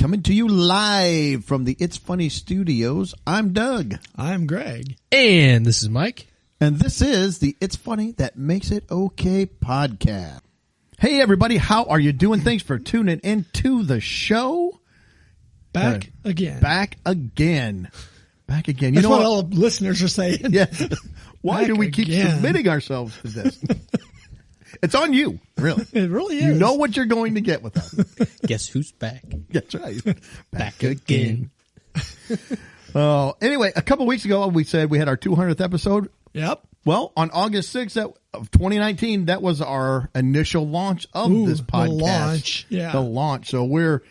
coming to you live from the It's Funny Studios. I'm Doug. I'm Greg. And this is Mike. And this is the It's Funny That Makes It Okay podcast. Hey, everybody. How are you doing? Thanks for tuning into the show. Back again. Back again. Back again. You That's know what all the listeners are saying. Yeah. Why Back do we keep again. submitting ourselves to this? It's on you, really. It really is. You know what you're going to get with us. Guess who's back? That's right. Back again. Oh, anyway, a couple weeks ago, we said we had our 200th episode. Yep. Well, on August 6th of 2019, that was our initial launch of this podcast. The launch. Yeah. The launch. So we're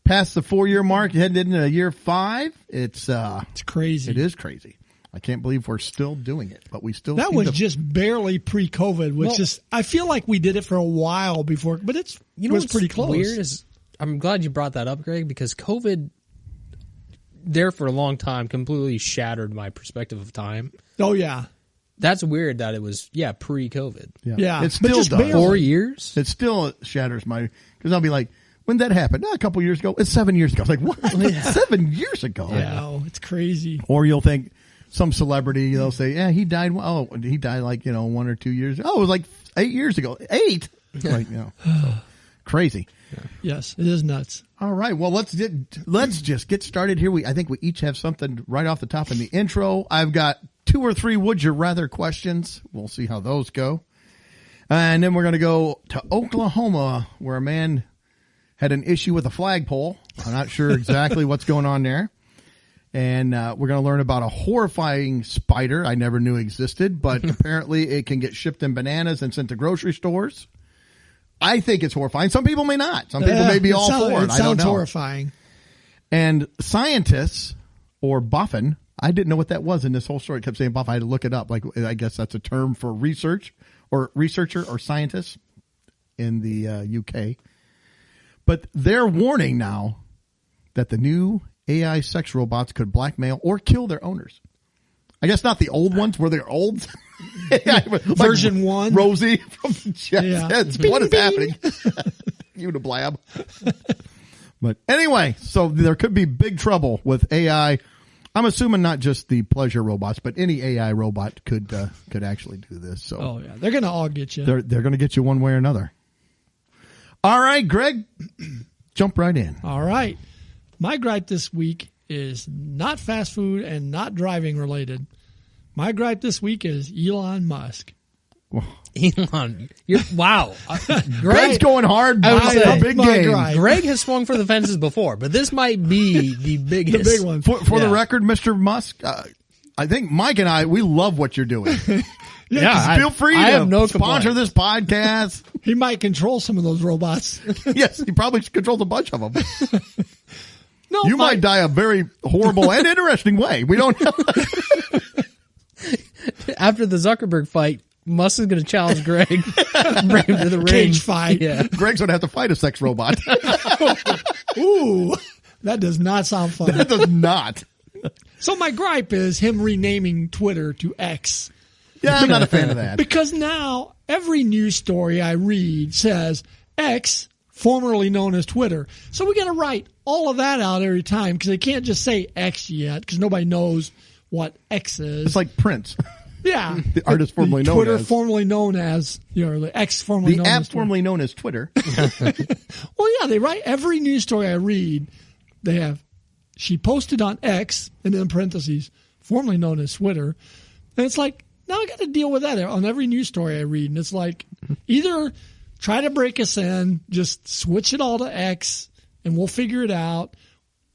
past the 4-year mark, heading into year 5. It's crazy. It is crazy. I can't believe we're still doing it, but we still. That was just barely pre-COVID, which is, I feel like we did it for a while before, but it was pretty close. Weird is, I'm glad you brought that up, Greg, because COVID, there for a long time, completely shattered my perspective of time. Oh, yeah. That's weird that it was, pre-COVID. Yeah. It still does. Barely. 4 years? It still shatters my, because I'll be like, when that happened? A couple years ago. It's 7 years ago. It's like, what? Yeah. 7 years ago. I know. It's crazy. Or you'll think some celebrity, they'll say, yeah, he died. Oh, he died like, 1 or 2 years ago. Oh, it was like 8 years ago. 8? Like, so crazy. Yeah. Yes, it is nuts. All right. Well, let's just get started here. I think we each have something right off the top in the intro. I've got 2 or 3 would you rather questions. We'll see how those go. And then we're going to go to Oklahoma, where a man had an issue with a flagpole. I'm not sure exactly what's going on there. And we're going to learn about a horrifying spider I never knew existed, but apparently it can get shipped in bananas and sent to grocery stores. I think it's horrifying. Some people may not. Some people may be all for it. I don't know. It sounds horrifying. And scientists, or boffin, I didn't know what that was in this whole story. It kept saying boffin. I had to look it up. Like, I guess that's a term for researcher or scientist in the UK. But they're warning now that the new AI sex robots could blackmail or kill their owners. I guess not the old ones, where they're old. Version 1. Rosie from Jets. Bing, What is bing. happening? Uniblab. But anyway, so there could be big trouble with AI. I'm assuming not just the pleasure robots, but any AI robot could actually do this. So, Oh, yeah. They're going to all get you. they're going to get you one way or another. All right, Greg, jump right in. All right. My gripe this week is not fast food and not driving related. My gripe this week is Elon Musk. Elon, wow. Greg's going hard. I would By say, the big my game. gripe. Greg has swung for the fences before, but this might be the biggest. The big one. For the Yeah. record, Mr. Musk, I think Mike and I, we love what you're doing. Yeah, Feel free I to have no sponsor complaints. this podcast. He might control some of those robots. Yes, he probably controls a bunch of them. No, You might die a very horrible and interesting way. We don't know. After the Zuckerberg fight, Musk is going to challenge Greg. Bring him to the ring. Cage fight. Yeah. Greg's going to have to fight a sex robot. Ooh, that does not sound fun. That does not. So my gripe is him renaming Twitter to X. Yeah, I'm not a fan of that. Because now every news story I read says X, formerly known as Twitter. So we got to write all of that out every time because they can't just say X yet because nobody knows what X is. It's like Prince. Yeah. The artist formerly known Twitter as. formerly known as, the X formerly The known app as Twitter. formerly known as Twitter. Well, yeah, they write every news story I read. They have, she posted on X, and then in parentheses, formerly known as Twitter. And it's like, now I got to deal with that on every news story I read. And it's like, either try to break us in, just switch it all to X, and we'll figure it out.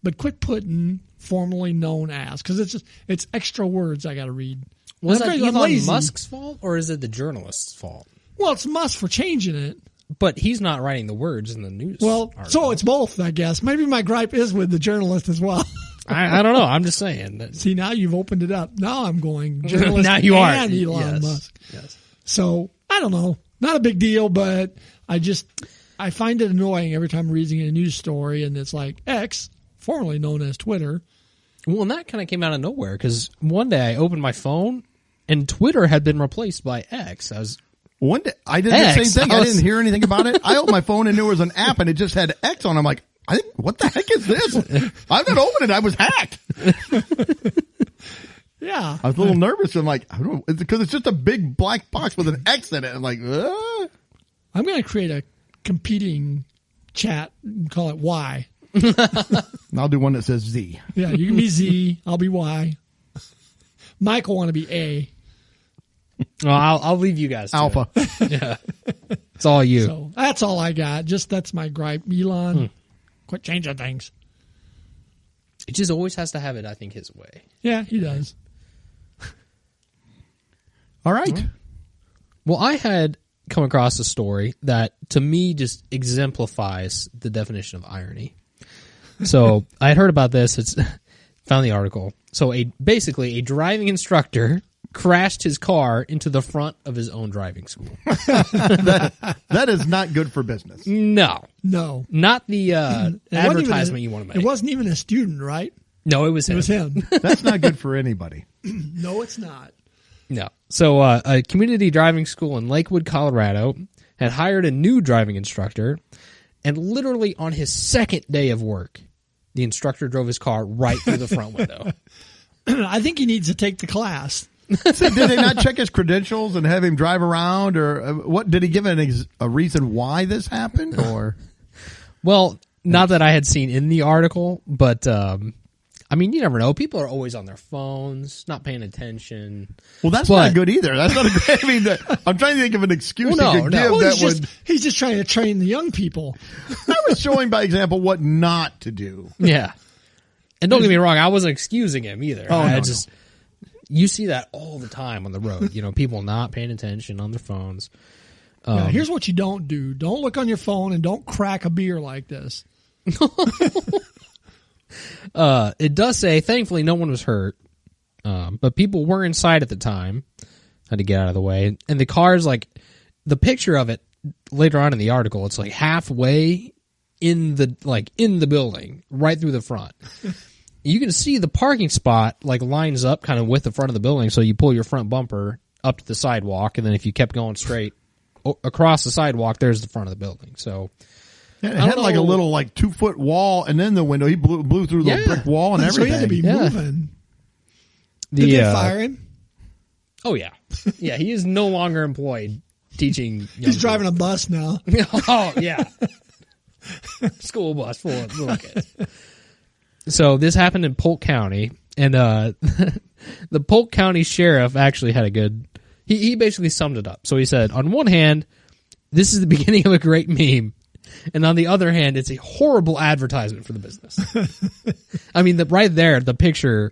But quit putting formerly known as, because it's extra words I got to read. Was I'm that very Elon lazy. Musk's fault, or is it the journalist's fault? Well, it's Musk for changing it. But he's not writing the words in the news. Well, article. so it's both, I guess. Maybe my gripe is with the journalist as well. I don't know. I'm just saying. That, See, now you've opened it up. Now I'm going journalist now you are. and Elon Yes. Musk. Yes. So, I don't know. Not a big deal, but I find it annoying every time I'm reading a news story and it's like X, formerly known as Twitter. Well, and that kind of came out of nowhere because one day I opened my phone and Twitter had been replaced by X. One day, I did X. the same thing. I didn't hear anything about it. I opened my phone and there was an app and it just had X on it. I'm like, what the heck is this? I'm not opening it. I was hacked. Yeah. I was a little nervous. I'm like, I don't know, because it's just a big black box with an X in it. I'm like, I'm going to create a competing chat and call it Y. I'll do one that says Z. Yeah, you can be Z. I'll be Y. Mike will want to be A. Well, I'll leave you guys to Alpha. it. Yeah. It's all you. So that's all I got. That's my gripe. Elon, quit changing things. It just always has to have it, I think, his way. Yeah, he does. All right. Well, I had come across a story that, to me, just exemplifies the definition of irony. So I had heard about this. Found the article. So basically, a driving instructor crashed his car into the front of his own driving school. That is not good for business. No. Not the advertisement you want to make. It wasn't even a student, right? No, it was him. It was him. That's not good for anybody. No, it's not. No. So a community driving school in Lakewood, Colorado, had hired a new driving instructor, and literally on his second day of work, the instructor drove his car right through the front window. I think he needs to take the class. So did they not check his credentials and have him drive around, or what? Did he give a reason why this happened, or? Well, not that I had seen in the article, but I mean, you never know. People are always on their phones, not paying attention. Well, that's not good either. That's not a great. I mean, I'm trying to think of an excuse he could give Well, that would. He's just trying to train the young people. I was showing by example what not to do. Yeah, and don't get me wrong, I wasn't excusing him either. Oh, You see that all the time on the road. You know, people not paying attention on their phones. Here's what you don't do: don't look on your phone and don't crack a beer like this. It does say, thankfully, no one was hurt, but people were inside at the time. Had to get out of the way, and the car's like the picture of it later on in the article. It's like halfway in the building, right through the front. You can see the parking spot like lines up kind of with the front of the building. So you pull your front bumper up to the sidewalk, and then if you kept going straight across the sidewalk, there's the front of the building. So. Yeah, it had like a little 2-foot wall, and then the window. He blew through the brick wall and everything. So he had to be moving. Did they fire him? Oh yeah, yeah. He is no longer employed teaching. He's driving a bus now. Oh yeah, school bus full of little kids. So this happened in Polk County, and the Polk County sheriff actually had a good. He basically summed it up. So he said, on one hand, this is the beginning of a great meme. And on the other hand, it's a horrible advertisement for the business. I mean, right there, the picture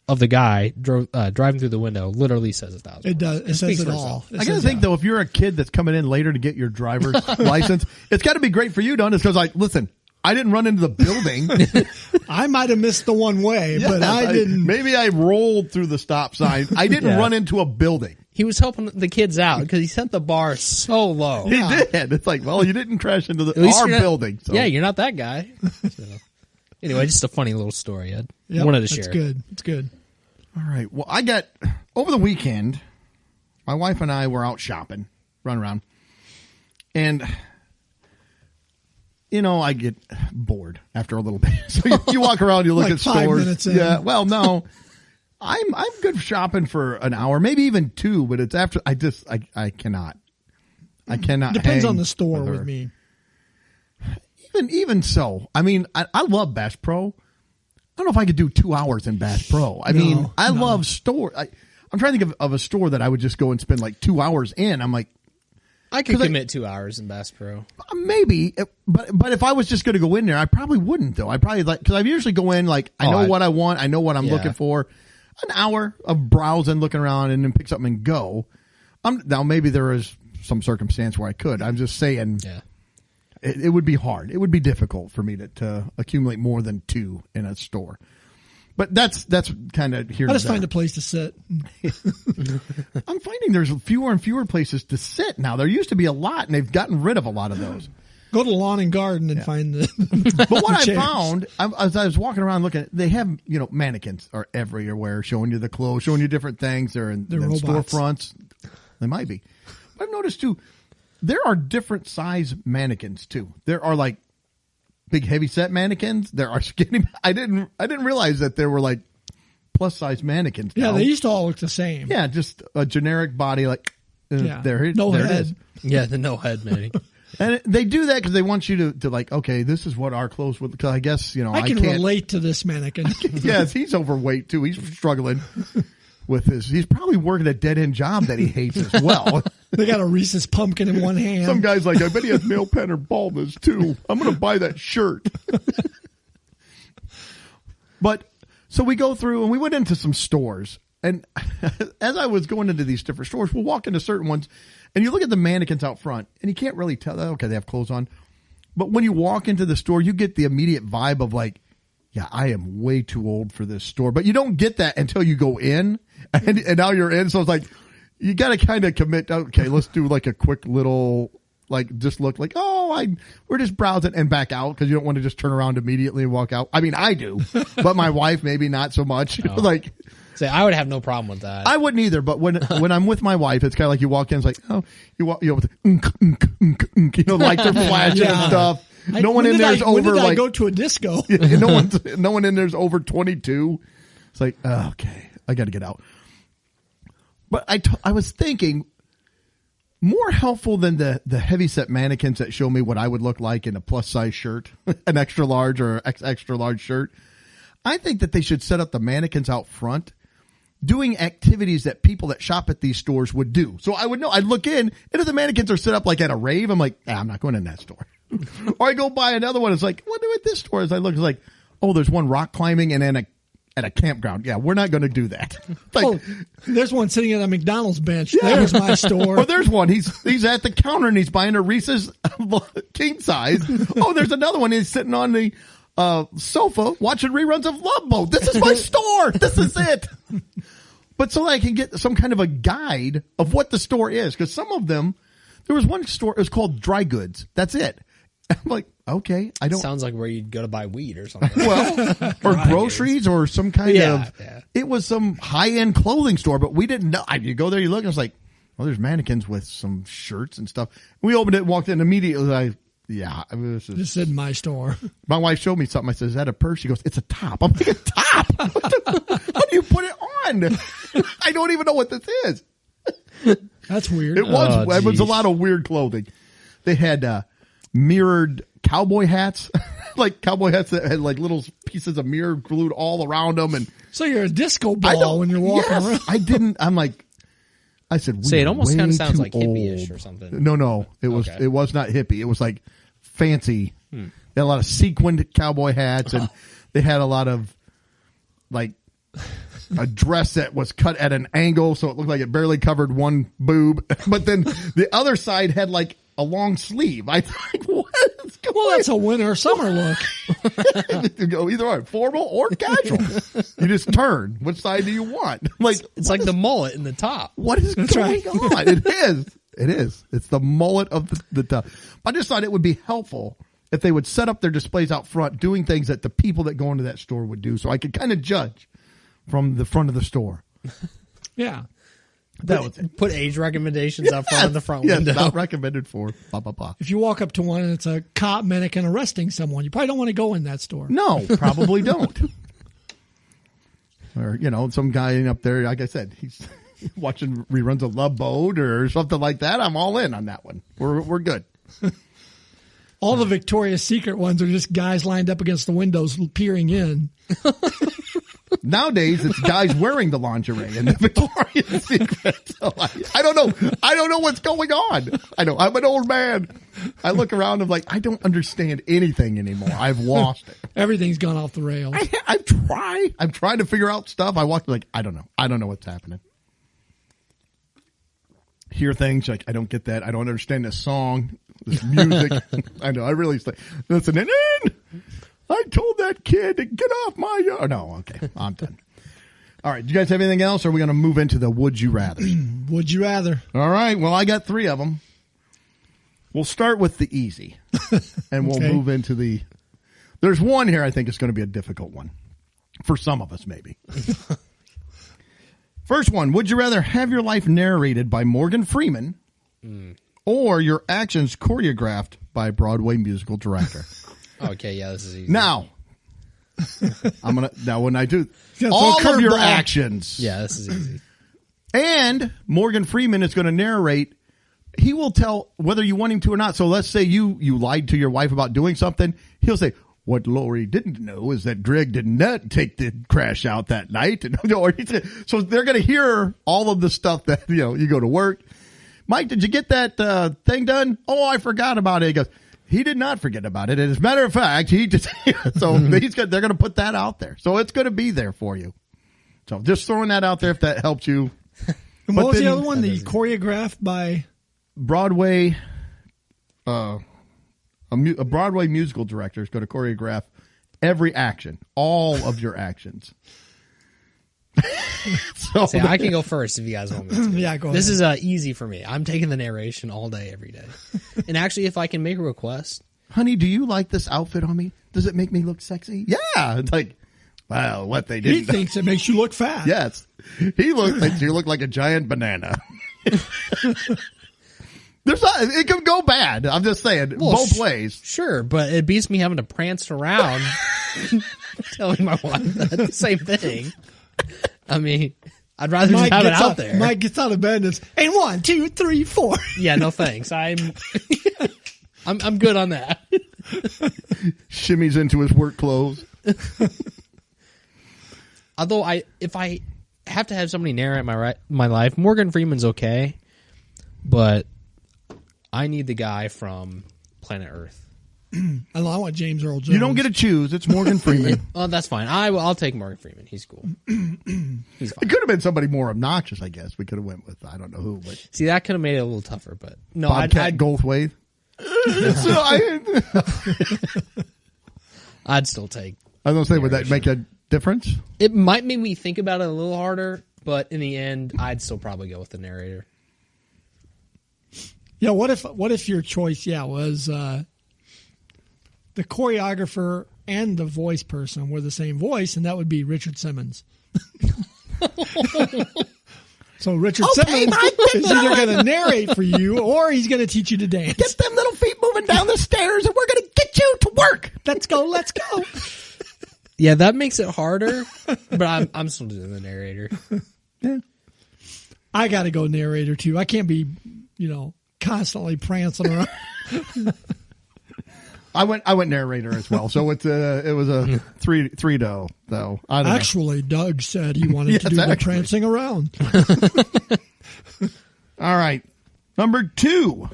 of the guy driving through the window literally says 1,000. It does. It says it all. I gotta think though, if you're a kid that's coming in later to get your driver's license, it's got to be great for you, don't it? Because listen, I didn't run into the building. I might have missed the one way, but I didn't. Maybe I rolled through the stop sign. I didn't run into a building. He was helping the kids out because he set the bar so low. He did. It's like, well, you didn't crash into our building. So. Yeah, you're not that guy. So. Anyway, just a funny little story. I wanted to share. It's good. It's good. All right. Well, I got over the weekend. My wife and I were out shopping, running around, and I get bored after a little bit. So you walk around, you look at 5 stores. Minutes in. Yeah. Well, no. I'm good for shopping for an hour, maybe even 2, but it's after I cannot. I cannot. Depends hang on the store with with me. Even so, I mean, I love Bass Pro. I don't know if I could do 2 hours in Bass Pro. I love store. I'm trying to think of a store that I would just go and spend 2 hours in. I'm like, I could commit 2 hours in Bass Pro. Maybe, but if I was just going to go in there, I probably wouldn't though. I probably because I usually go in I know what I want, I know what I'm looking for. An hour of browsing, looking around, and then pick something and go. Now maybe there is some circumstance where I could. I'm just saying, it would be hard. It would be difficult for me to accumulate more than 2 in a store. But that's kind of here. I just find a place to sit. I'm finding there's fewer and fewer places to sit now. There used to be a lot, and they've gotten rid of a lot of those. Go to Lawn and Garden and find the. But what I found, as I was walking around looking, they have mannequins are everywhere, showing you the clothes, showing you different things. They're in storefronts. They might be. But I've noticed too, there are different size mannequins too. There are big heavy set mannequins. There are skinny. I didn't realize that there were like plus size mannequins. Yeah, now. they used to all look the same. Yeah, just a generic body like there no it head. is. Yeah, the no head mannequin. And they do that because they want you to like, okay, this is what our clothes would. Because I guess I can can't relate to this mannequin. Yes, he's overweight too. He's struggling with his. He's probably working a dead end job that he hates as well. They got a Reese's pumpkin in one hand. Some guy's like, I bet he has male pattern baldness too. I'm going to buy that shirt. But so we go through and we went into some stores. And as I was going into these different stores, we'll walk into certain ones and you look at the mannequins out front and you can't really tell. Okay, they have clothes on. But when you walk into the store, you get the immediate vibe of like, yeah, I am way too old for this store. But you don't get that until you go in and now you're in. So it's like, you got to kind of commit. Okay, let's do like a quick little, like just look like, we're just browsing and back out because you don't want to just turn around immediately and walk out. I mean, I do, but my wife maybe not so much. Oh. Like, say, I would have no problem with that. I wouldn't either. But when I'm with my wife, it's kind of like you walk in, it's like, you walk, with the, lights are flashing and stuff. No one in there's over when did I like go to a disco. no one in there's over 22. It's like, okay, I got to get out. But I was thinking more helpful than the heavyset mannequins that show me what I would look like in a plus size shirt, an extra large or extra large shirt. I think that they should set up the mannequins out front doing activities that people that shop at these stores would do. So I would know, I'd look in and if the mannequins are set up like at a rave, I'm like, I'm not going in that store. Or I go buy another one. It's like, what do at this store? As I look, it's like, oh, there's one rock climbing and then at a campground. Yeah, we're not going to do that. Like, there's one sitting at a McDonald's bench. Yeah. There's my store. Or there's one. He's at the counter and he's buying a Reese's king size. Oh, there's another one. He's sitting on the sofa watching reruns of Love Boat. This is my store. This is it. But so that I can get some kind of a guide of what the store is. Because some of them, there was one store, it was called Dry Goods. That's it. I'm like, okay, I don't. Sounds like where you'd go to buy weed or something. Well, or groceries or some kind of. Yeah. It was some high-end clothing store, but we didn't know. You go there, you look, and it's like, well, there's mannequins with some shirts and stuff. We opened it and walked in immediately. This isn't my store. My wife showed me something. I said, is that a purse? She goes, it's a top. I'm like, a top? How do you put it on? I don't even know what this is. That's weird. It was a lot of weird clothing. They had mirrored cowboy hats, like cowboy hats that had like little pieces of mirror glued all around them. And so you're a disco ball when you're walking around. I said, it almost kind of sounds like hippie-ish or something. No, it was not hippie. It was like fancy. They had a lot of sequined cowboy hats and they had a lot of like a dress that was cut at an angle. So it looked like it barely covered one boob, but then the other side had like a long sleeve. I thought, what is going on? Well, that's a winter summer look. You go either formal or casual. You just turn. Which side do you want? Like it's like the mullet in the top. What is going on? It is. It's the mullet of the top. I just thought it would be helpful if they would set up their displays out front, doing things that the people that go into that store would do, so I could kind of judge from the front of the store. Yeah. Put age recommendations up front of the front window. Not recommended for blah, blah, blah. If you walk up to one and it's a cop mannequin arresting someone, you probably don't want to go in that store. No, probably don't. Or, some guy up there, like I said, he's watching reruns of Love Boat or something like that. I'm all in on that one. We're good. All the Victoria's Secret ones are just guys lined up against the windows peering in. Nowadays, it's guys wearing the lingerie in the Victoria's Secret. So I don't know. I don't know what's going on. I know. I'm an old man. I look around. I'm like, I don't understand anything anymore. I've lost it. Everything's gone off the rails. I'm trying to figure out stuff. I walk like, I don't know. I don't know what's happening. Hear things like, I don't get that. I don't understand this song, this music. I know. I really listen in. I told that kid to get off my yard. Oh, no, okay. I'm done. All right. Do you guys have anything else, or are we going to move into the Would You Rather? Would you rather? All right. Well, I got 3 of them. We'll start with the easy, and we'll move into the... There's one here I think is going to be a difficult one. For some of us, maybe. First one. Would you rather have your life narrated by Morgan Freeman or your actions choreographed by a Broadway musical director? Okay, yeah, this is easy. Now, when I do Yeah, all throw a of your curveball. actions, Yeah, this is easy. and Morgan Freeman is going to narrate. He will tell whether you want him to or not. So let's say you lied to your wife about doing something. He'll say, what Lori didn't know is that Greg did not take the crash out that night. So they're going to hear all of the stuff that, you go to work. Mike, did you get that thing done? Oh, I forgot about it. He goes, he did not forget about it. As a matter of fact, he just, so they're going to put that out there. So it's going to be there for you. So just throwing that out there if that helps you. And what was the other one? The choreographed by Broadway, a Broadway musical director is going to choreograph every action, all of your actions. So See, I can go first if you guys want me to. Yeah, go ahead. This is easy for me. I'm taking the narration all day, every day. And actually, if I can make a request, honey, do you like this outfit on me? Does it make me look sexy? Yeah. It's like, well, what they did. he thinks it makes you look fat. Yes. He makes you look like a giant banana. It can go bad. I'm just saying, both ways. sure, but it beats me having to prance around telling my wife the same thing. I mean, I'd rather just have it out there. Mike gets out of bed and it's, and 1, 2, 3, 4. Yeah, no thanks. I'm good on that. Shimmies into his work clothes. Although if I have to have somebody narrate my life, Morgan Freeman's okay, but I need the guy from Planet Earth. I want James Earl Jones. You don't get to choose. It's Morgan Freeman. Oh, that's fine. I'll take Morgan Freeman. He's cool. He's It fine. could have been somebody more obnoxious, I guess. We could have went with, I don't know who, but See, that could have made it a little tougher, but no, Bobcat Goldthwait. I'd still take. I was going to say, would that make a difference? It might make me think about it a little harder, but in the end, I'd still probably go with the narrator. Yeah, what if your choice, was the choreographer and the voice person were the same voice, and that would be Richard Simmons. So Richard Simmons is either going to narrate for you or he's going to teach you to dance. Get them little feet moving down the stairs and we're going to get you to work. Let's go. Yeah, that makes it harder, but I'm still doing the narrator. Yeah. I got to go narrator too. I can't be, constantly prancing around. I went narrator as well. So it was a 3-0 though. I don't know. Actually, Doug said he wanted to do the prancing around. All right. Number 2.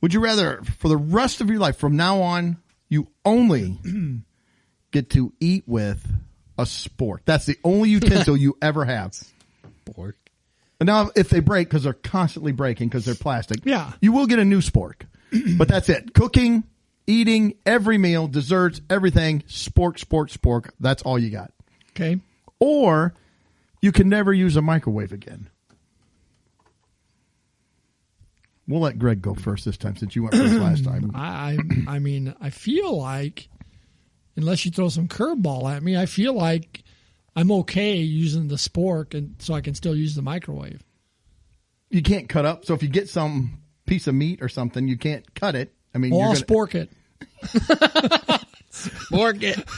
Would you rather, for the rest of your life, from now on, you only get to eat with a spork? That's the only utensil you ever have. Spork. And now, if they break, because they're constantly breaking because they're plastic, Yeah. you will get a new spork. But that's it. Cooking, eating, every meal, desserts, everything, spork. That's all you got. Okay. Or you can never use a microwave again. We'll let Greg go first this time since you went first last time. I mean, I feel like, unless you throw some curveball at me, I feel like I'm okay using the spork, and so I can still use the microwave. You can't cut up. So if you get some piece of meat or something, you can't cut it. I mean, I'll spork it. Spork it.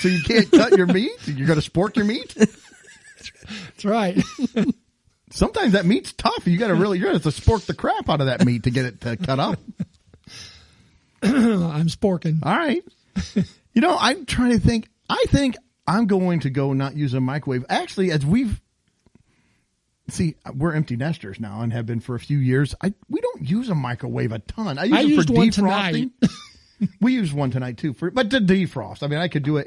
So you can't cut your meat? You're going to spork your meat? That's right. Sometimes that meat's tough. You're going to have to spork the crap out of that meat to get it to cut up. I'm sporking. All right. I'm trying to think. I think I'm going to go not use a microwave. Actually, as we're empty nesters now and have been for a few years. We don't use a microwave a ton. I use it for one defrosting. We use one tonight too, but to defrost. I mean, I could do it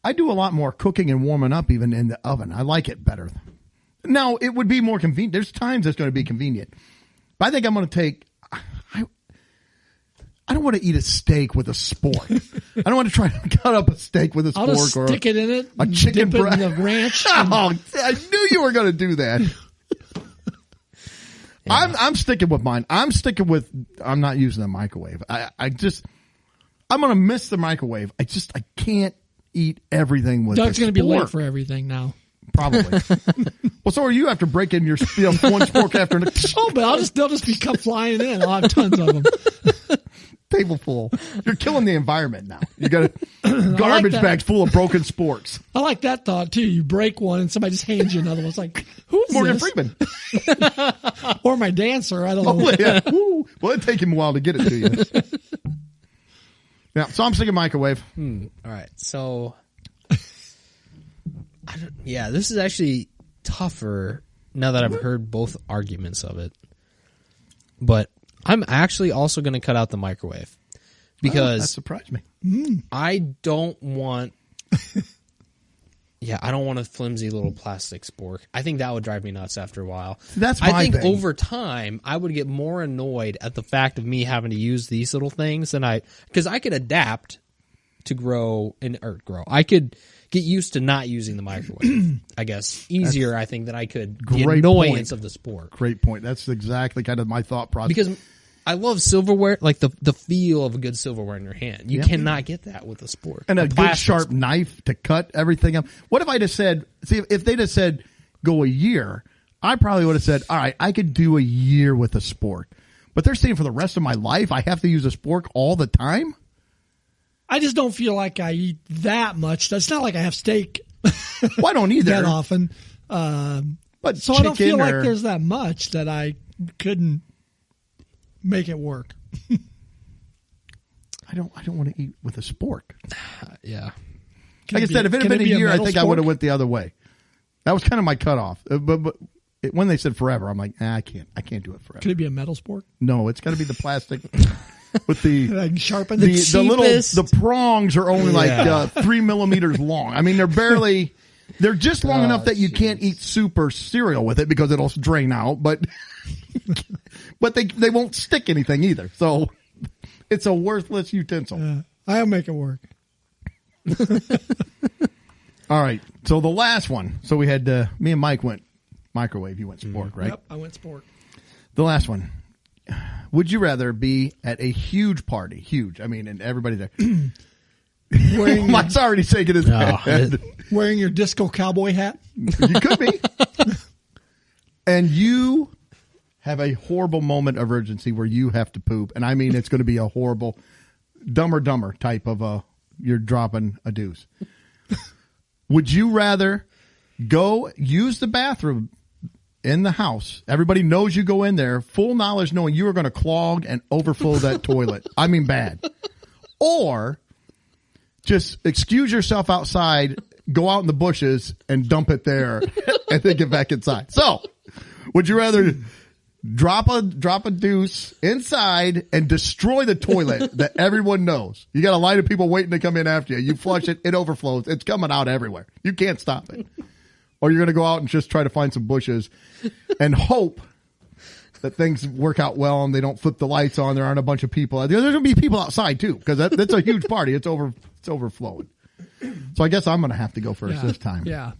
I do a lot more cooking and warming up even in the oven. I like it better. Now, it would be more convenient. There's times it's going to be convenient. But I think I'm going to take, I don't want to eat a steak with a spork. I don't want to try to cut up a steak with a spork. I'll just stick it in it. A chicken dip it breast. in the ranch. Oh, I knew you were going to do that. Yeah. I'm sticking with mine. I'm not using the microwave. I'm going to miss the microwave. I can't eat everything with Doug's going to be late spork. for everything now. Probably. Well, so are you after breaking your one spork after another. Oh, but they'll just come flying in. I'll have tons of them. table full. You're killing the environment now. You got garbage that. bags full of broken sports. I like that thought too. You break one and somebody just hands you another one. It's like, who is Morgan this? Freeman. Or my dancer. I don't know. Oh, yeah. Woo. Well, it'd take him a while to get it to you. Yeah, so I'm thinking microwave. All right, so this is actually tougher now that I've heard both arguments of it. But I'm actually also going to cut out the microwave because that surprised me. I don't want. I don't want a flimsy little plastic spork. I think that would drive me nuts after a while. That's my I think thing. over time, I would get more annoyed at the fact of me having to use these little things because I could adapt to grow. I could get used to not using the microwave. I guess easier. I think than I could the Great annoyance point. of the spork. Great point. That's exactly kind of my thought process. Because I love silverware, like the feel of a good silverware in your hand. You cannot get that with a spork. And a good plastic sharp knife to cut everything up. What if I just said, see, if they just said go a year, I probably would have said, all right, I could do a year with a spork. But they're saying for the rest of my life, I have to use a spork all the time? I just don't feel like I eat that much. It's not like I have steak Well, I don't either. that often. But So I don't feel chicken like or- there's that much that I couldn't make it work. I don't want to eat with a spork. Yeah. Like I said, if it had been a year, I think I would have went the other way. That was kind of my cutoff. But when they said forever, I'm like, I can't do it forever. Could it be a metal spork? No, it's got to be the plastic with the I can sharpen the it. little cheapest. the prongs are only like 3 millimeters long. I mean, they're just long enough that you can't eat soup or cereal with it because it'll drain out. But they won't stick anything either. So it's a worthless utensil. I'll make it work. All right. So the last one. So we had me and Mike went microwave. You went spork, right? Yep, I went sport. The last one. Would you rather be at a huge party? Huge. I mean, and everybody's there. Mike's already shaking his head. Wearing your disco cowboy hat? You could be. And you have a horrible moment of urgency where you have to poop. And I mean, it's going to be a horrible Dumb or Dumber type of you're dropping a deuce. Would you rather go use the bathroom in the house? Everybody knows you go in there, full knowledge knowing you are going to clog and overflow that toilet. I mean, bad. Or just excuse yourself outside, go out in the bushes and dump it there and then get back inside. So, would you rather drop a deuce inside and destroy the toilet that everyone knows? You got a line of people waiting to come in after you. You flush it, it overflows. It's coming out everywhere. You can't stop it. Or you're going to go out and just try to find some bushes and hope that things work out well and they don't flip the lights on. There aren't a bunch of people. There's going to be people outside too because that's a huge party. It's overflowing. So I guess I'm going to have to go first this time. Yeah.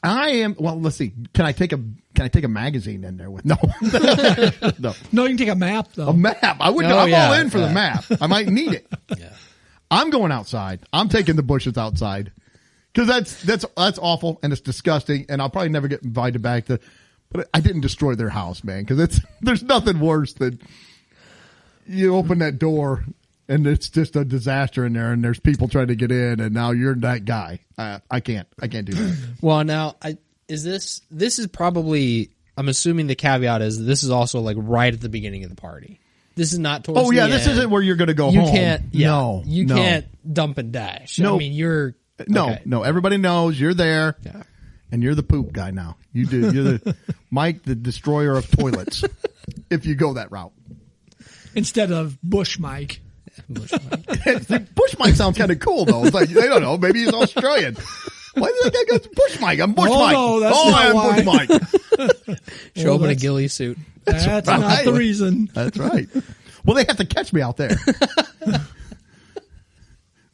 I am. Well, let's see. Can I take a magazine in there with? No, no. No, you can take a map though. A map. I'm all in for the map. I might need it. Yeah. I'm going outside. I'm taking the bushes outside because that's awful and it's disgusting and I'll probably never get invited back to. But I didn't destroy their house, man, because there's nothing worse than you open that door and it's just a disaster in there and there's people trying to get in and now you're that guy. I can't do that. Well, now this is probably, I'm assuming the caveat is this is also like right at the beginning of the party. This is not towards the end. This isn't where you're going to go You home. can't, yeah, no, you no. can't dump and dash. No. I mean, you're, No, okay. no. Everybody knows you're there, Yeah. and you're the poop guy now. You do. You're the Mike, the destroyer of toilets. If you go that route, Instead of Bush Mike. Bush Mike. See, Bush Mike sounds kind of cool though. It's like I don't know. Maybe he's Australian. Why does that guy go Bush Mike? I'm Bush Mike. No, that's oh, not I'm why. Bush Mike. Show up in a that's- ghillie suit. That's not right. the reason. That's right. Well, they have to catch me out there.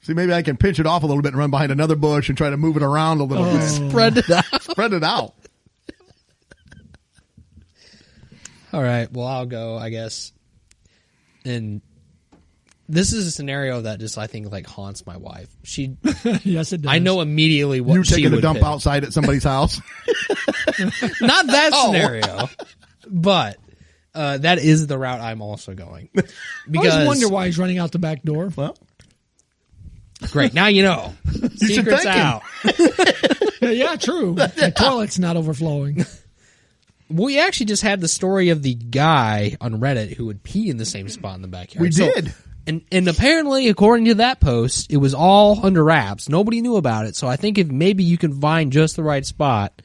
See, maybe I can pinch it off a little bit and run behind another bush and try to move it around a little bit. Spread it out. Spread it out. All right. Well, I'll go, I guess. And this is a scenario that just, I think, like haunts my wife. She, Yes, it does. I know immediately what You she taking a would dump pick. outside at somebody's house? Not that Oh. scenario, but That is the route I'm also going. I Because always wonder why he's running out the back door. Well, great, now you know. should Secrets thank him. out. Yeah, true. The toilet's not overflowing. We actually just had the story of the guy on Reddit who would pee in the same spot in the backyard. we did. And apparently, according to that post, it was all under wraps. Nobody knew about it. So I think if maybe you can find just the right spot,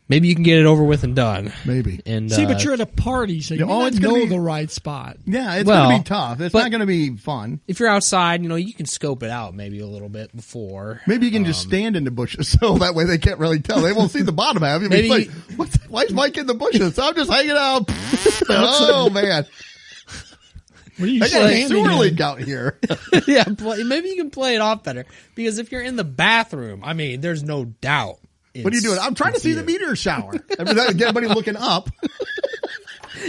maybe you can get it over with and done. Maybe. And See, but you're at a party, so you oh, might it's not gonna know be- the right spot. Yeah, it's Well, going to be tough. It's but- not going to be fun. if you're outside, you can scope it out maybe a little bit before. Maybe you can just stand in the bushes so that way they can't really tell. They won't see the bottom half. You'll Maybe- be like, why is Mike in the bushes? I'm just hanging out. Oh, man. What are you I got a standing sewer in? leak out here. Yeah, maybe you can play it off better. Because if you're in the bathroom, I mean, there's no doubt. What are you doing? I'm trying to see the meteor shower. Get everybody looking up.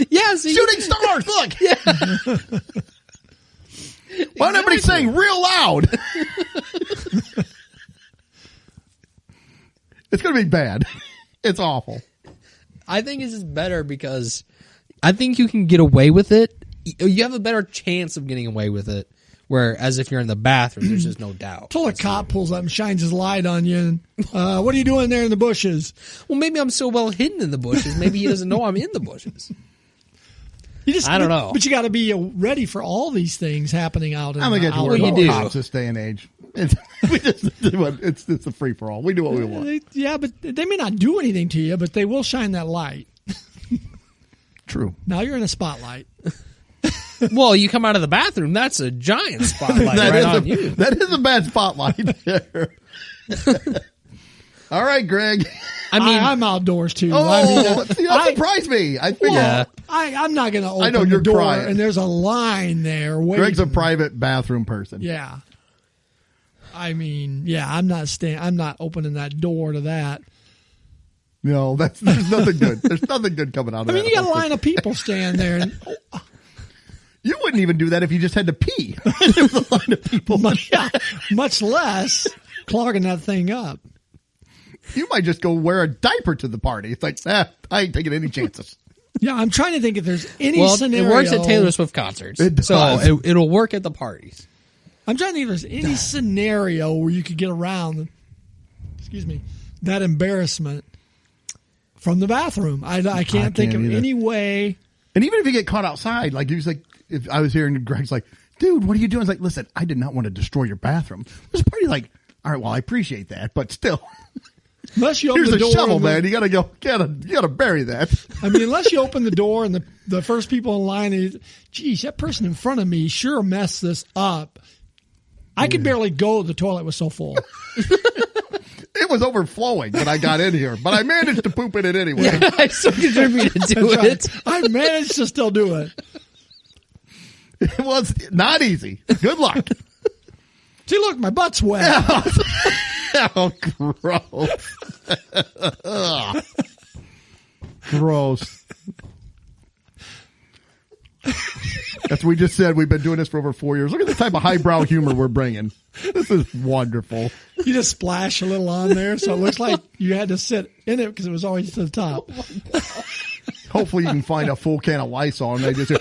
Yeah, so Shooting stars, look. Yeah. Why don't everybody sing real loud? It's going to be bad. It's awful. I think it's just better because I think you can get away with it. You have a better chance of getting away with it. Whereas if you're in the bathroom, there's just no doubt. Till a cop pulls up and shines his light on you. And, what are you doing there in the bushes? Well, maybe I'm so well hidden in the bushes. Maybe he doesn't know I'm in the bushes. I don't know. But you got to be ready for all these things happening out in I'm going to the get to worry you about do. cops this day and age. It's a free-for-all. We do what we want. Yeah, but they may not do anything to you, but they will shine that light. True. Now you're in a spotlight. Well, you come out of the bathroom, that's a giant spotlight right on you. That is a bad spotlight there. All right, Greg. I mean, I'm outdoors too. Oh, I mean, see, that surprised me. I figured Yeah. I'm not going to I know, open the you're door crying. and there's a line there waiting. Greg's a private bathroom person. Yeah. I mean, yeah, I'm not opening that door to that. No, there's nothing good. There's nothing good coming out of I mean, that. you got a line of people stand there, and You wouldn't even do that if you just had to pee. There was a line of people. much less clogging that thing up. You might just go wear a diaper to the party. It's like, I ain't taking any chances. Yeah, I'm trying to think if there's any well, scenario. it works at Taylor Swift concerts. It does. So it'll work at the parties. I'm trying to think if there's any scenario where you could get around, that embarrassment from the bathroom. I can't think of either. any way. And even if you get caught outside, like he was like, if I was here and Greg's like, dude, what are you doing? It's like, listen, I did not want to destroy your bathroom. There's a party like, all right, well, I appreciate that, but still, Unless you open here's the a door, shovel, and man. You gotta bury that. I mean, unless you open the door and the first people in line is, geez, that person in front of me sure messed this up. I could barely go. The toilet was so full. It was overflowing when I got in here, but I managed to poop in it anyway. I still contributed to That's right. it. I managed to still do it. It was not easy. Good luck. See, look, my butt's wet. Oh, gross. Gross. As we just said, we've been doing this for over 4 years. Look at the type of highbrow humor we're bringing. This is wonderful. You just splash a little on there, so it looks like you had to sit in it because it was always to the top. Hopefully you can find a full can of Lysol and they just hear,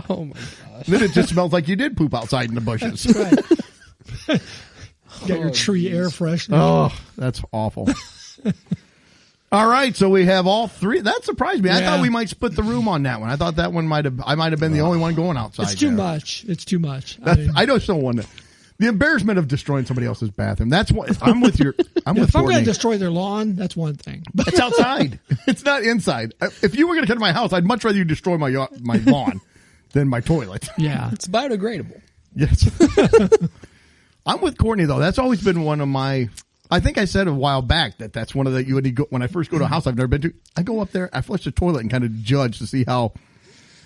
Oh my gosh. then it just smells like you did poop outside in the bushes. Right. Got your tree air freshener. Oh, that's awful. All right, so we have all three. That surprised me. I Yeah. thought we might split the room on that one. I thought that one I might have been the only one going outside. It's too there. much. It's too much. I know someone. The embarrassment of destroying somebody else's bathroom. That's what I'm with your. I'm with if I'm going Courtney. to destroy their lawn, that's one thing. But It's outside. It's not inside. If you were going to come to my house, I'd much rather you destroy my lawn than my toilet. yeah, It's biodegradable. Yes. I'm with Courtney though. That's always been one of my. I think I said a while back that's one of the when I first go to a house I've never been to. I go up there, I flush the toilet, and kind of judge to see how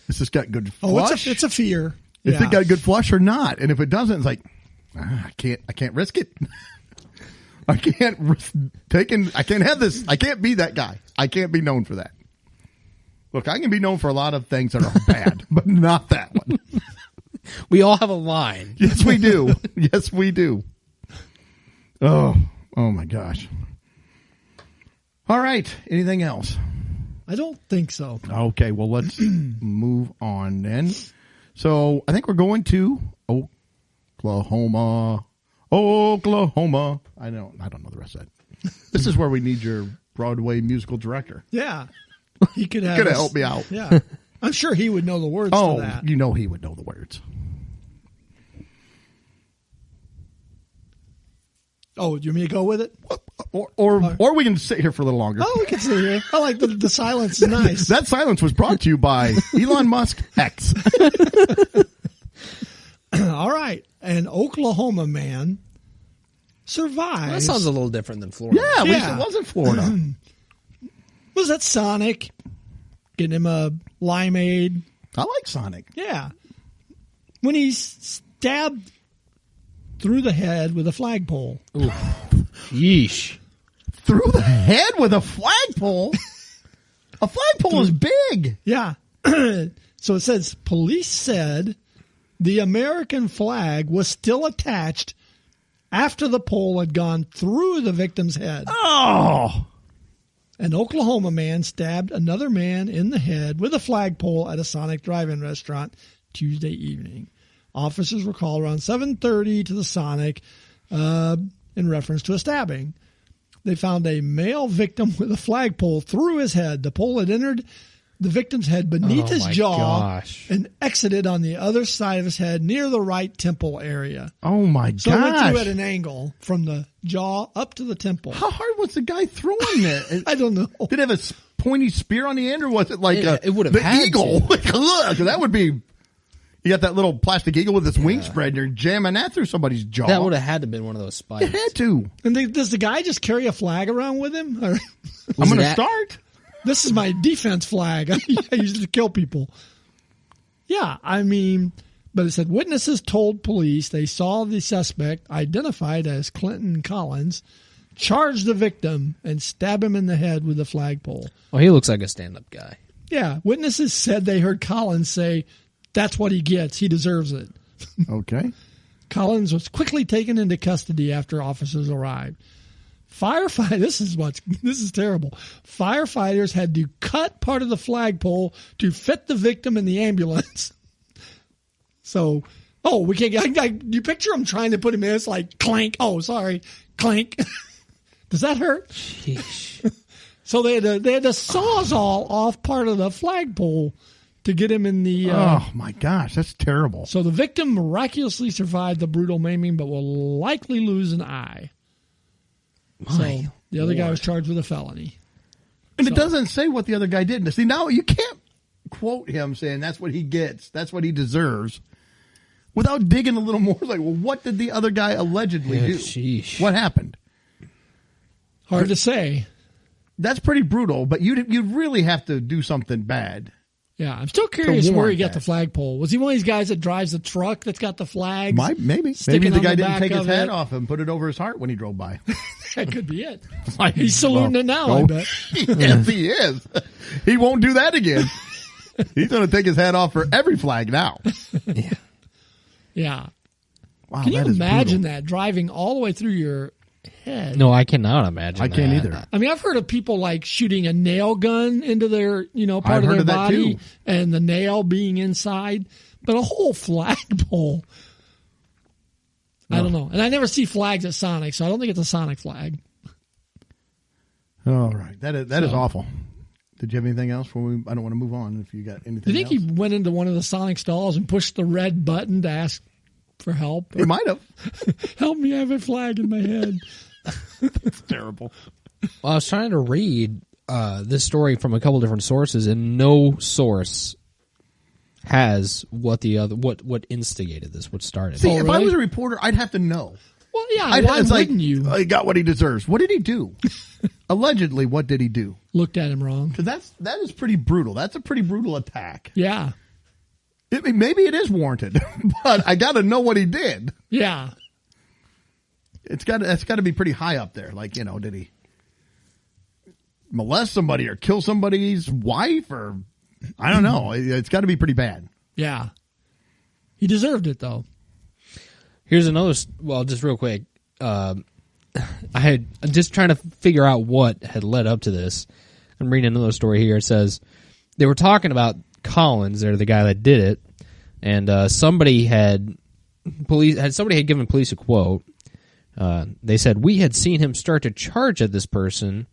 this has got good flush. it's a fear. If Yeah. it got good flush or not, and if it doesn't, it's like I can't risk it. I can't risk taking. I can't have this. I can't be that guy. I can't be known for that. Look, I can be known for a lot of things that are bad, but not that one. We all have a line. Yes, we do. Yes, we do. Oh my gosh. All right. Anything else? I don't think so. Okay. Well, let's move on then. So I think we're going to Oklahoma. I don't know the rest of that. This is where we need your Broadway musical director. Yeah. He could have help me out. Yeah. I'm sure he would know the words to that. You know he would know the words. Oh, do you want me to go with it? Or we can sit here for a little longer. Oh, we can sit here. I like the silence is nice. That silence was brought to you by Elon Musk X. All right. An Oklahoma man survives. That sounds a little different than Florida. Yeah, at least it wasn't Florida. Was that Sonic? Getting him a limeade. I like Sonic. Yeah. When he's stabbed through the head with a flagpole. Ooh. Yeesh. Through the head with a flagpole? A flagpole is big. Yeah. So it says, police said the American flag was still attached after the pole had gone through the victim's head. Oh. An Oklahoma man stabbed another man in the head with a flagpole at a Sonic drive-in restaurant Tuesday evening. Officers were called around 7:30 to the Sonic in reference to a stabbing. They found a male victim with a flagpole through his head. The pole had entered the victim's head beneath his jaw and exited on the other side of his head near the right temple area. Oh, my gosh. So it went through at an angle from the jaw up to the temple. How hard was the guy throwing it? I don't know. Did it have a pointy spear on the end, or was it like it would have the had eagle? to. Look, that would be... You got that little plastic eagle with its wings spread, and you're jamming that through somebody's jaw. That would have had to have been one of those spikes. It had to. And does the guy just carry a flag around with him? Or, I'm going to start. This is my defense flag. I use it to kill people. Yeah, I mean, but it said witnesses told police they saw the suspect, identified as Clinton Collins, charge the victim and stab him in the head with a flagpole. Well, he looks like a stand-up guy. Yeah, witnesses said they heard Collins say, "That's what he gets. He deserves it." Okay. Collins was quickly taken into custody after officers arrived. This is terrible. Firefighters had to cut part of the flagpole to fit the victim in the ambulance. So, we can't. You picture him trying to put him in. It's like clank. Oh, sorry, clank. Does that hurt? Sheesh. So they had to sawzall off part of the flagpole to get him in the... oh, my gosh. That's terrible. So the victim miraculously survived the brutal maiming, but will likely lose an eye. So the other guy was charged with a felony. And it doesn't say what the other guy did. See, now you can't quote him saying that's what he gets, that's what he deserves, without digging a little more. Like, well, what did the other guy allegedly do? Sheesh. What happened? Hard to say. That's pretty brutal, but you'd really have to do something bad. Yeah, I'm still curious where warrant he got that. the flagpole. Was he one of these guys that drives the truck that's got the flags? Maybe sticking the on guy didn't back take his of hat it? off and put it over his heart when he drove by. That could be it. Like, He's saluting it now, I bet. Yes, he is. He won't do that again. He's going to take his hat off for every flag now. Yeah. Wow, Can you that is imagine brutal. that, driving all the way through your head? No, I cannot imagine I can't that. either. I mean, I've heard of people like shooting a nail gun into their, part I've of heard their of that body too. and the nail being inside, but a whole flagpole. I don't know. And I never see flags at Sonic, so I don't think it's a Sonic flag. All right. That is awful. Did you have anything else? I don't want to move on if you got anything Do you think else. he went into one of the Sonic stalls and pushed the red button to ask for help? He might have. Help me, I have a flag in my head. It's terrible. Well, I was trying to read this story from a couple different sources, and no source has what instigated this, what started. See, Oh, if I really? was a reporter, I'd have to know. Well, yeah, why it's wouldn't you? He got what he deserves. What did he do? Allegedly, what did he do? Looked at him wrong. Because that is pretty brutal. That's a pretty brutal attack. Yeah. Maybe it is warranted, but I got to know what he did. Yeah. That's got to be pretty high up there. Like, did he molest somebody or kill somebody's wife, or I don't know. It's got to be pretty bad. Yeah. He deserved it, though. Here's another, well, just real quick. I had just trying to figure out what had led up to this. I'm reading another story here. It says they were talking about Collins, they're the guy that did it, and somebody had given police a quote. They said, "We had seen him start to charge at this person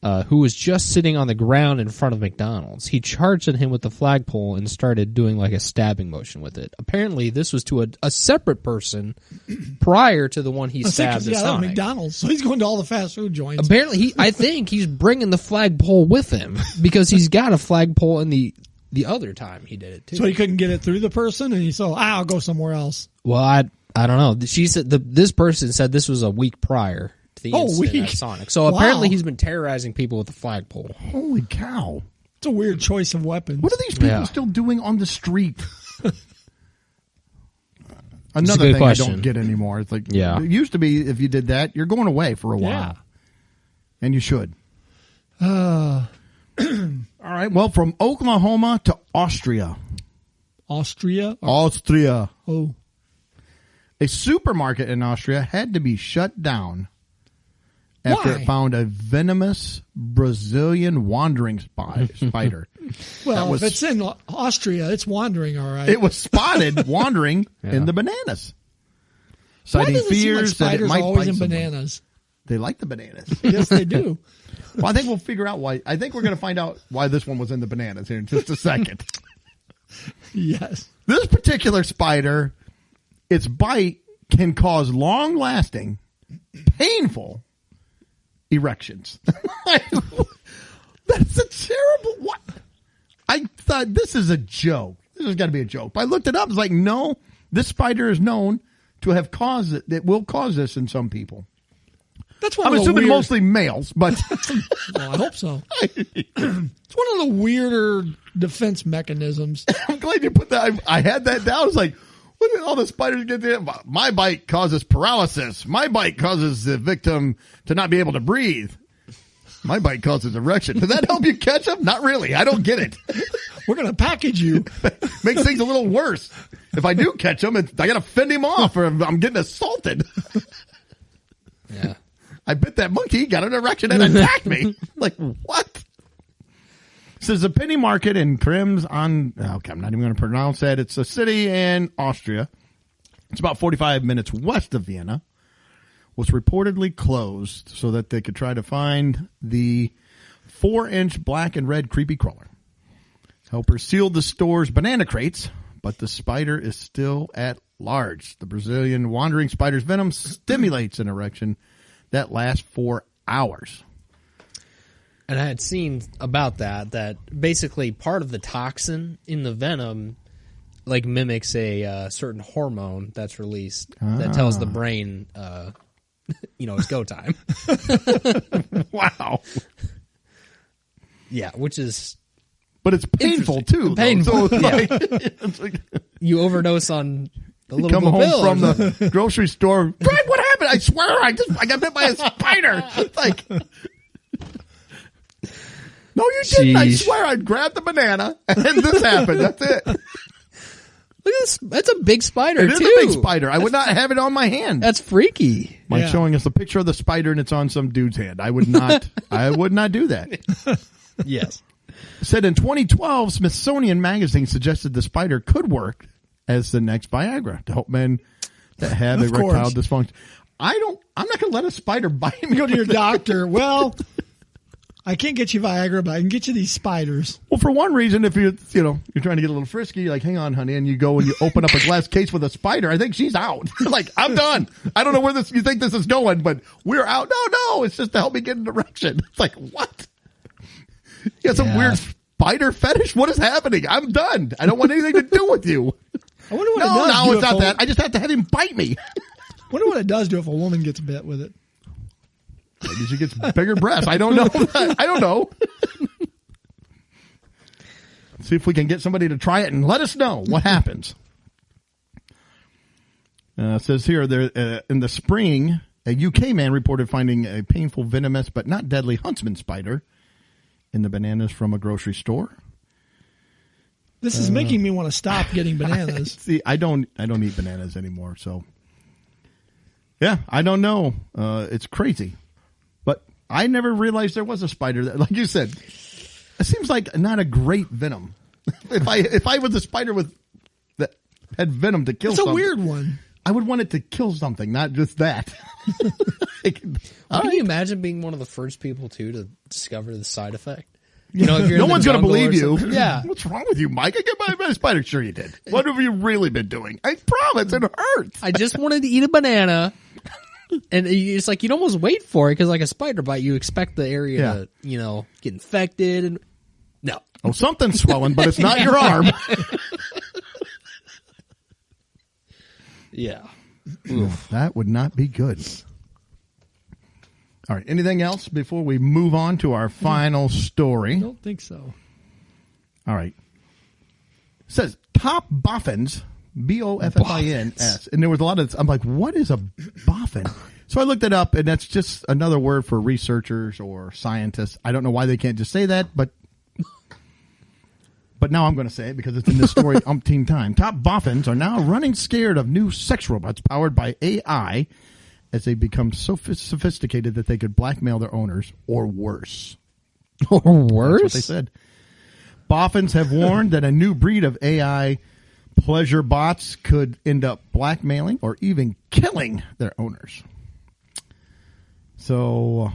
who was just sitting on the ground in front of McDonald's. He charged at him with the flagpole and started doing like a stabbing motion with it. Apparently, this was to a separate person prior to the one he stabbed at Sonic. McDonald's, so he's going to all the fast food joints. Apparently, I think he's bringing the flagpole with him because he's got a flagpole in the other time he did it too. So he couldn't get it through the person, and he said, I'll go somewhere else. Well, I don't know. She said this person said this was a week prior to the incident at Sonic. So apparently he's been terrorizing people with a flagpole. Holy cow. It's a weird choice of weapons. What are these people still doing on the street? Another thing question. I don't get anymore. It's like, it used to be if you did that, you're going away for a while. Yeah. And you should. All right. Well, from Oklahoma to Austria. Austria? Austria. Oh. A supermarket in Austria had to be shut down after it found a venomous Brazilian wandering spider. Well, if it's in Austria, it's wandering, all right. It was spotted wandering in the bananas, citing fears that it might always bite in someone. Bananas. They like the bananas. Yes, they do. Well, I think we'll figure out why. I think we're going to find out why this one was in the bananas here in just a second. Yes. This particular spider, its bite can cause long-lasting, painful erections. That's a terrible... What? I thought this is a joke. This has got to be a joke. But I looked it up. It's like, no, this spider is known to have caused it. It will cause this in some people. That's one I'm of the assuming weird... mostly males, but... Well, I hope so. It's one of the weirder defense mechanisms. I'm glad you put that. I had that down. It's like, when did all the spiders get there? My bite causes paralysis. My bite causes the victim to not be able to breathe. My bite causes erection. Does that help you catch them? Not really. I don't get it. We're going to package you. Makes things a little worse. If I do catch him, I got to fend him off or I'm getting assaulted. Yeah. I bit that monkey, got an erection, and attacked me. Like, what? Says the penny market in Krems on, okay, I'm not even going to pronounce that. It's a city in Austria. It's about 45 minutes west of Vienna. Was reportedly closed so that they could try to find the 4-inch black and red creepy crawler. Helpers sealed the store's banana crates, but the spider is still at large. The Brazilian wandering spider's venom stimulates an erection that lasts for hours. And I had seen about that basically part of the toxin in the venom like mimics a certain hormone that's released that tells the brain, it's go time. Wow. Yeah, which is... But it's painful, too. Painful, so it's like you overdose on the little come home pill from the grocery store. Greg, what happened? I swear I got bit by a spider. It's like... No, you didn't. I swear I grabbed the banana and this happened. That's it. Look at this. That's a big spider, It is a big spider. I would not have it on my hand. That's freaky. Mike's showing us a picture of the spider and it's on some dude's hand. I would not do that. Yes. Said in 2012, Smithsonian Magazine suggested the spider could work as the next Viagra to help men that have erectile dysfunction. I'm not going to let a spider bite me. Go to your doctor. Well, I can't get you Viagra, but I can get you these spiders. Well, for one reason, if you're trying to get a little frisky, you're like, hang on, honey, and you go and you open up a glass case with a spider, I think she's out. Like, I'm done. I don't know where you think this is going, but we're out. No, it's just to help me get an erection. It's like, what? You got some weird spider fetish? What is happening? I'm done. I don't want anything to do with you. I wonder what it does. No, it's not that. I just have to have him bite me. I wonder what it does do if a woman gets bit with it. Maybe she gets bigger breasts. I don't know. I don't know. See if we can get somebody to try it and let us know what happens. It says here, in the spring, a UK man reported finding a painful, venomous, but not deadly huntsman spider in the bananas from a grocery store. This is making me want to stop getting bananas. See, I don't eat bananas anymore, so Yeah, I don't know. It's crazy. But I never realized there was a spider that, like you said, it seems like not a great venom. if I was a spider that had venom to kill It's a something, weird one. I would want it to kill something, not just that. Can you imagine being one of the first people to discover the side effect? You know, if you're No in the one's going to jungle believe or you. something. Yeah. What's wrong with you, Mike? I get bit by a spider. Sure you did. What have you really been doing? I promise it hurts. I just wanted to eat a banana. And it's like you'd almost wait for it because, like a spider bite, you expect the area to, get infected. And no. Oh, something's swelling, but it's not your arm. Yeah. That would not be good. All right. Anything else before we move on to our final story? I don't think so. All right. It says top boffins, Boffins. And there was a lot of, I'm like, what is a boffin? So I looked it up, and that's just another word for researchers or scientists. I don't know why they can't just say that, but now I'm going to say it because it's in this story umpteen time. Top boffins are now running scared of new sex robots powered by AI as they become so sophisticated that they could blackmail their owners or worse. Or worse? That's what they said. Boffins have warned that a new breed of AI pleasure bots could end up blackmailing or even killing their owners. So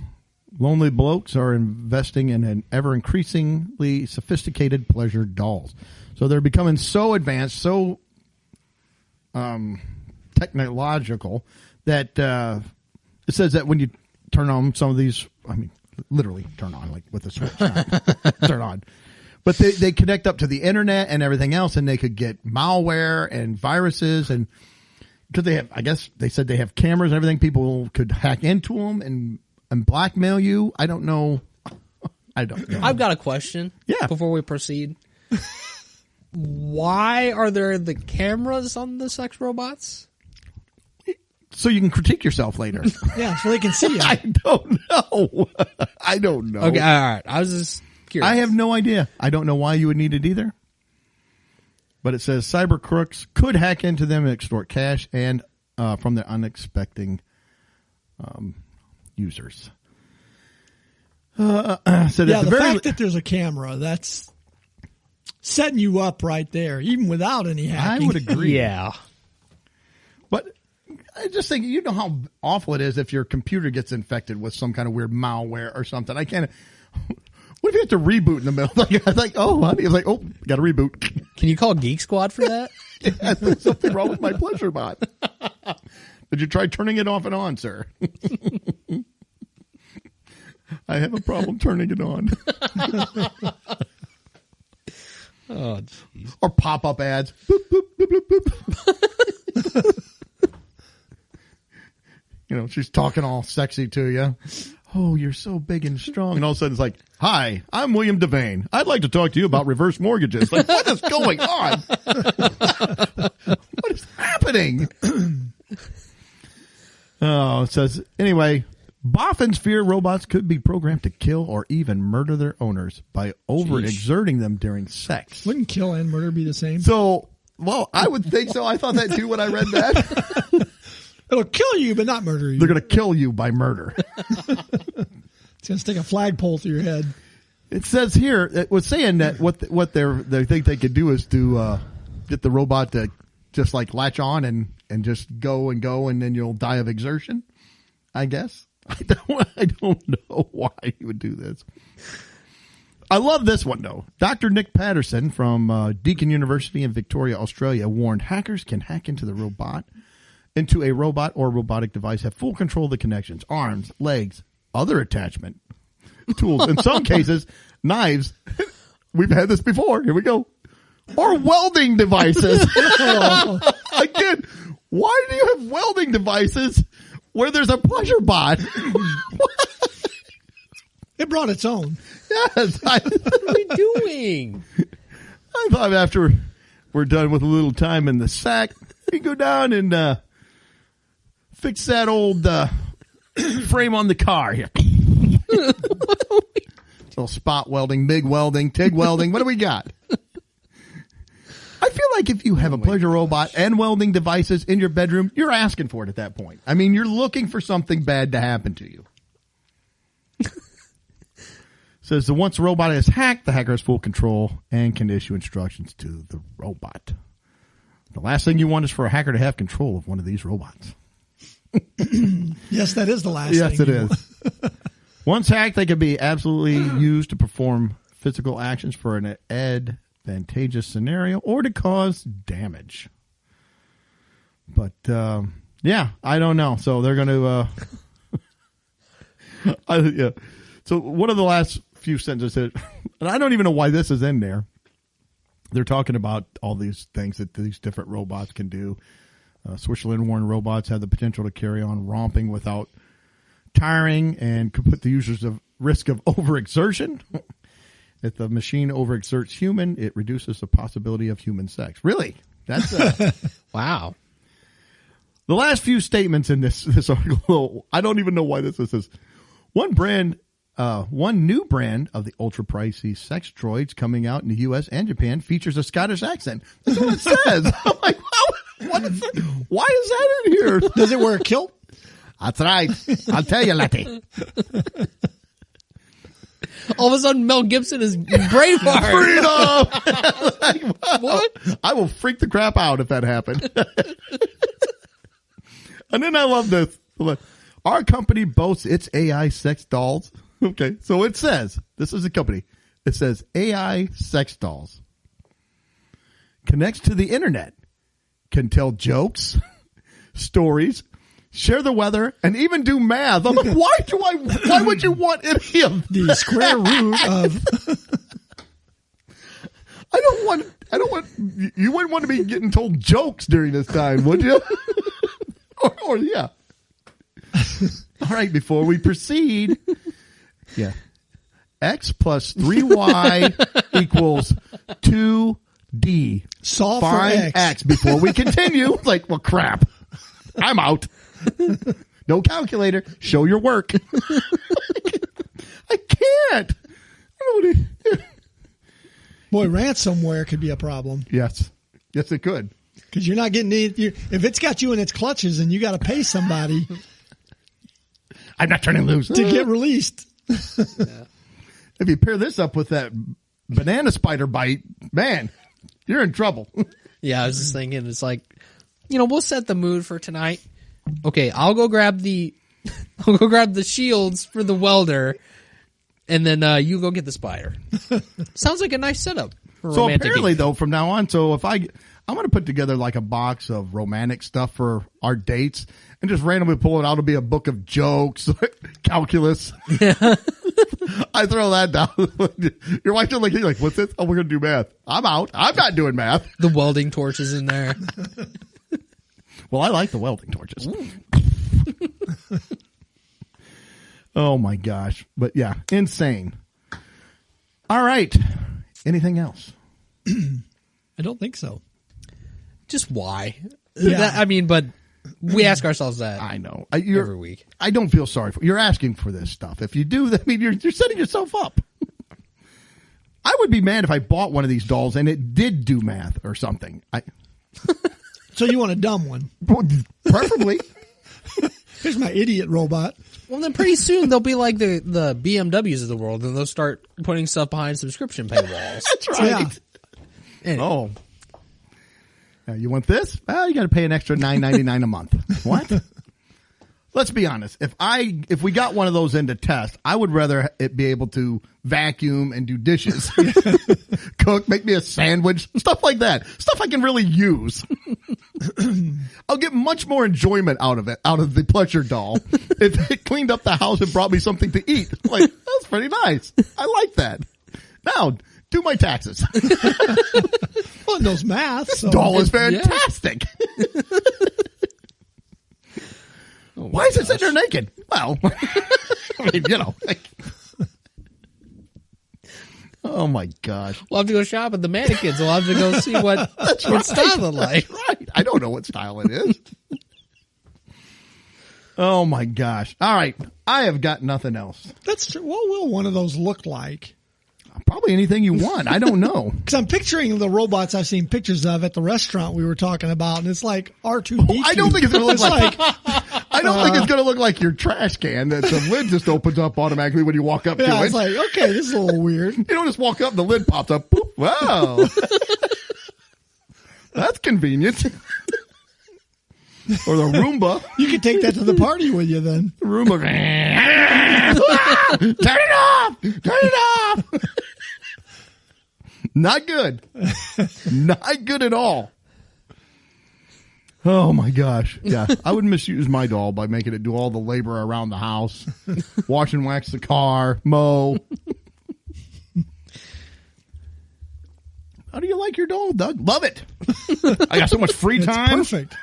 lonely blokes are investing in an ever-increasingly sophisticated pleasure dolls. So they're becoming so advanced, so technological that it says that when you turn on some of these, I mean, literally turn on, like with a switch, turn on. But they connect up to the internet and everything else, and they could get malware and viruses, and because they have, I guess they said they have cameras and everything, people could hack into them and blackmail you. I don't know. I don't know. I've got a question. Yeah. Before we proceed, why are there the cameras on the sex robots? So you can critique yourself later. Yeah, so they can see you. I don't know. I don't know. Okay, all right. I was just curious. I have no idea. I don't know why you would need it either. But it says cyber crooks could hack into them and extort cash and from their unexpected users. So the fact that there's a camera, that's setting you up right there, even without any hacking. I would agree. Yeah. But I just think, you know how awful it is if your computer gets infected with some kind of weird malware or something. I can't. What if you have to reboot in the middle? Like, oh, honey. It's like, oh, got to reboot. Can you call Geek Squad for that? Yeah, there's something wrong with my pleasure bot. Did you try turning it off and on, sir? I have a problem turning it on. Oh, jeez. Or pop-up ads. Boop, boop, boop, boop, boop. You know, she's talking all sexy to you. Oh, you're so big and strong. And all of a sudden it's like, hi, I'm William Devane. I'd like to talk to you about reverse mortgages. Like, what is going on? What is happening? Oh, it says, anyway, boffins fear robots could be programmed to kill or even murder their owners by overexerting them during sex. Wouldn't kill and murder be the same? So, well, I would think so. I thought that too when I read that. It'll kill you, but not murder you. They're going to kill you by murder. It's going to stick a flagpole through your head. It says here, it was saying that what they think they could do is to get the robot to just like latch on and just go, and then you'll die of exertion, I guess. I don't know why you would do this. I love this one, though. Dr. Nick Patterson from Deakin University in Victoria, Australia, warned hackers can hack into a robot or robotic device, have full control of the connections, arms, legs, other attachment tools. In some cases, knives. We've had this before. Here we go. Or welding devices. Again, why do you have welding devices where there's a pleasure bot? It brought its own. Yes. What are we doing? I thought after we're done with a little time in the sack, we go down and fix that old frame on the car here. Little spot welding, MIG welding, TIG welding. What do we got? I feel like if you have a pleasure robot and welding devices in your bedroom, you're asking for it at that point. I mean, you're looking for something bad to happen to you. Says that once the robot is hacked, the hacker has full control and can issue instructions to the robot. The last thing you want is for a hacker to have control of one of these robots. Yes, that is the last thing. Yes, it is. Once hacked, they can be absolutely used to perform physical actions for an advantageous scenario or to cause damage. But, yeah, I don't know. So they're going to, yeah. So one of the last few sentences, and I don't even know why this is in there. They're talking about all these things that these different robots can do. Switzerland-worn robots have the potential to carry on romping without tiring and could put the users at risk of overexertion. If the machine overexerts human, it reduces the possibility of human sex. Really? That's Wow. The last few statements in this article, I don't even know why this is. One new brand of the ultra pricey sex droids coming out in the U.S. and Japan features a Scottish accent. That's what it says. I'm like, what is that? Why is that in here? Does it wear a kilt? That's right. I'll tell you, Letty. All of a sudden, Mel Gibson is Braveheart. Freedom! Like, what? I will freak the crap out if that happened. And then I love this. Our company boasts its AI sex dolls. Okay, so it says, this is a company. It says AI sex dolls. Connects to the internet. Can tell jokes, stories, share the weather, and even do math. I'm like, why would you want any of the square root of? I don't want, you wouldn't want to be getting told jokes during this time, would you? or yeah. All right, before we proceed, yeah. X plus 3Y equals 2D. Solve Find for X. before we continue. Like, well, crap. I'm out. No calculator. Show your work. I can't. Boy, ransomware could be a problem. Yes. Yes, it could. Because you're not getting if it's got you in its clutches and you got to pay somebody I'm not turning loose. to get released. Yeah. If you pair this up with that banana spider bite, man, you're in trouble. Yeah, I was just thinking, it's like, we'll set the mood for tonight. Okay, I'll go grab the shields for the welder, and then you go get the spider. Sounds like a nice setup. So apparently, though, from now on, so if I'm going to put together like a box of romantic stuff for our dates and just randomly pull it out. It'll be a book of jokes, calculus. Yeah. I throw that down. Your wife will you're like, what's this? Oh, we're going to do math. I'm out. I'm not doing math. The welding torches in there. Well, I like the welding torches. Oh my gosh. But yeah, insane. All right. Anything else? I don't think so. Just why? Yeah. But we ask ourselves that. I know. Every week. I don't feel sorry for you're asking for this stuff. If you do, you're setting yourself up. I would be mad if I bought one of these dolls and it did do math or something. So you want a dumb one? Preferably. Here's my idiot robot. Well, then pretty soon they'll be like the BMWs of the world, and they'll start putting stuff behind subscription paywalls. That's right. Yeah. Anyway. Oh. Now, you want this? Well, you got to pay an extra $9.99 a month. What? Let's be honest. If we got one of those in to test, I would rather it be able to vacuum and do dishes, cook, make me a sandwich, stuff like that. Stuff I can really use. I'll get much more enjoyment out of the pleasure doll if it cleaned up the house and brought me something to eat. Like, that's pretty nice. I like that. Now, do my taxes. Well, it knows math. This So. doll is fantastic. Why is it sitting there naked? Well, I mean, oh my gosh. We'll have to go shop at the mannequins. We'll have to go see what style they like. That's right. I don't know what style it is. Oh my gosh. All right. I have got nothing else. That's true. What will one of those look like? Probably anything you want. I don't know. Because I'm picturing the robots I've seen pictures of at the restaurant we were talking about, and it's like R2-D2. I don't think it's going to look like I don't think it's going to look like your trash can that the lid just opens up automatically when you walk up to Yeah, it. it's like, okay, this is a little weird. You don't just walk up and the lid pops up. Boop, wow. That's convenient. Or the Roomba. You could take that to the party with you then. The Roomba. Turn it off! Turn it off! Not good. Not good at all. Oh my gosh. Yeah. I would misuse my doll by making it do all the labor around the house. Wash and wax the car. Mow. How do you like your doll, Doug? Love it. I got so much free time. It's perfect.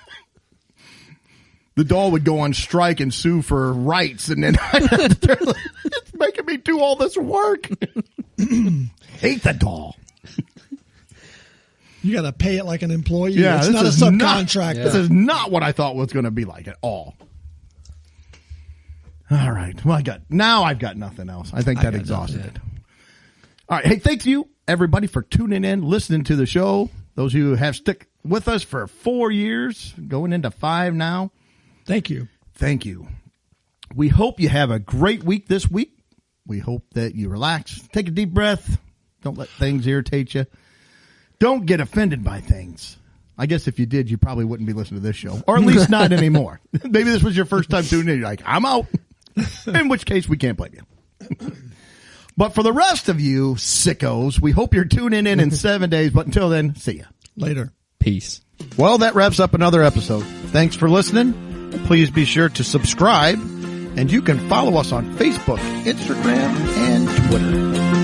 The doll would go on strike and sue for rights, and then it's making me do all this work. Hate the doll. You got to pay it like an employee. Yeah, it's this not a is subcontractor. This is not what I thought was going to be like at all. All right. Well, I've got nothing else. I think that exhausted it. All right. Hey, thank you, everybody, for tuning in, listening to the show. Those of you who have stuck with us for 4 years, going into 5 now. Thank you. Thank you. We hope you have a great week this week. We hope that you relax. Take a deep breath. Don't let things irritate you. Don't get offended by things. I guess if you did, you probably wouldn't be listening to this show. Or at least not anymore. Maybe this was your first time tuning in. You're like, I'm out. In which case, we can't blame you. But for the rest of you sickos, we hope you're tuning in 7 days. But until then, see ya. Later. Peace. Well, that wraps up another episode. Thanks for listening. Please be sure to subscribe, and you can follow us on Facebook, Instagram, and Twitter.